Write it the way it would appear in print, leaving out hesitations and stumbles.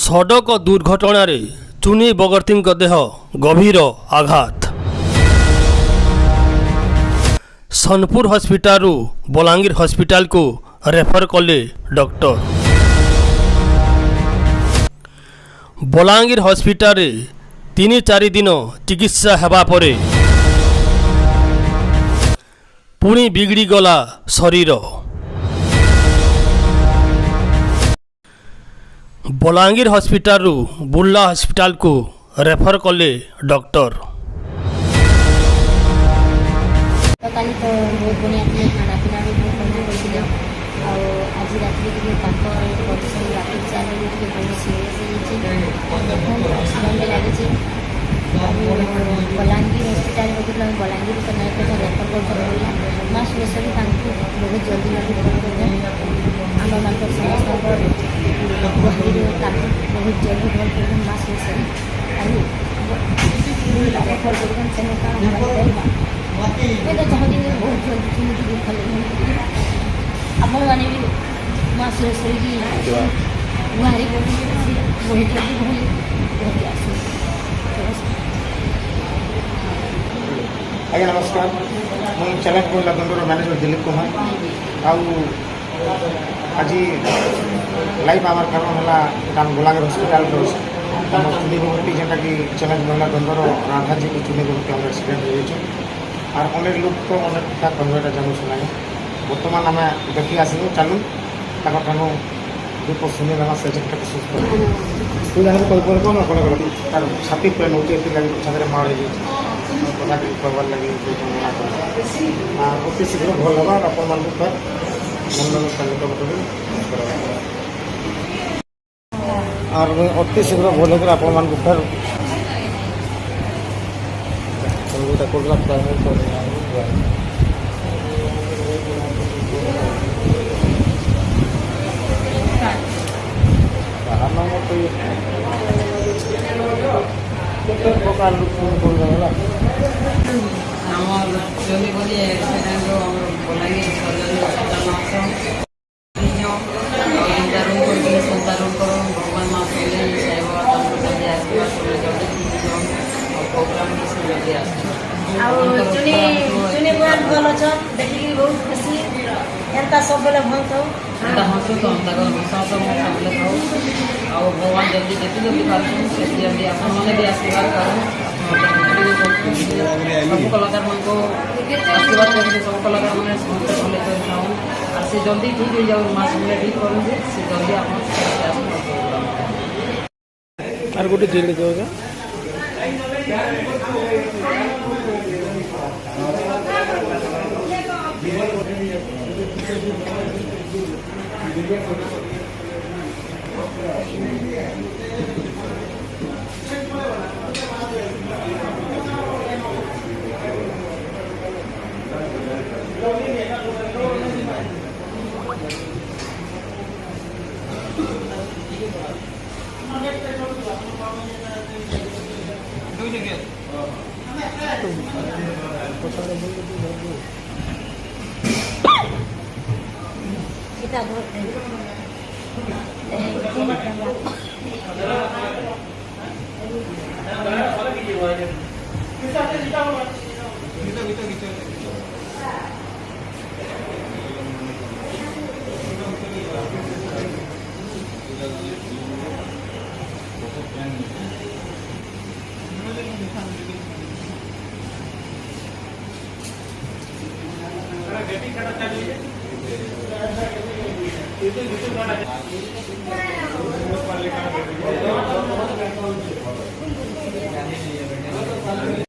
सड़क दुर्घटन चुनी बगर्ती देह गभीर आघात। सोनपुर हॉस्पिटल बलांगीर हॉस्पिटल को रेफर कले डॉक्टर। बलांगीर हॉस्पिटल 3-4 दिन चिकित्सा हेबा परे पुणी बिगड़ी गला शरीर। बलांगीर हॉस्पिटल बुर्ला हॉस्पिटल को रेफर कले डॉक्टर। तो कल तो बहुत बढ़िया थे, खाना पीना भी बहुत बढ़िया होते और आज रात के कंडीशन रात 4 बजे बहुत सीरियस एक्सीडेंट लगे। बलांगीर हॉस्पिटल बलांगीर को नहीं पता रेफर कर माँ सुरेश्वरी बहुत जल्दी आम मान समस्त गहरी बहुत जल्दी भल कर माँ सुरेश्वरी रेफर कर तो चाहती बहुत जल्दी भल आपण मैंने भी माँ सुरेश्वरी की गुहारी बहुत जल्दी भल आज्ञा नमस्कार। मुझे चैलेंज बोला बंदर मैनेजर दिलीप कुमार आज लाइव आमार कारण है बलांगीर हॉस्पिटल चुनी बगर्ती जेनटा कि चैलेंज महिला बंदर राधा जी की चुनी बगर्ती आम एक्सीडेंट हो और अनेक लोग तो अनेक कथा कहवाटा जानू सुना बर्तमान आम देखी आसलु चलू ठाणु रूप सुनी से सुस्त कौन तार छाती पेन होती छाती माड़ हो कथा कहबार लगे अति शीघ्र भल होगा अपन मान और अति शीघ्र भल होकर आपण मान फेर प्रकार चुनी भल अच्छन देखिए बहुत खुशी एंता सब बेले भल तो हंसू तो हम हंसा तो सबले खाऊ और भगवान जल्दी जितनी जल्दी पार्सन से जल्दी आप भी आशीर्वाद करूँ सब कलाकार मन को आशीर्वाद करेंगे। सब कलाकार मैंने समस्त भले कर खाऊँ और से जल्दी ठीक हो जाओ माँ सबले ठीक करूँगे से जल्दी आप गोटे जेल जाओगे Itu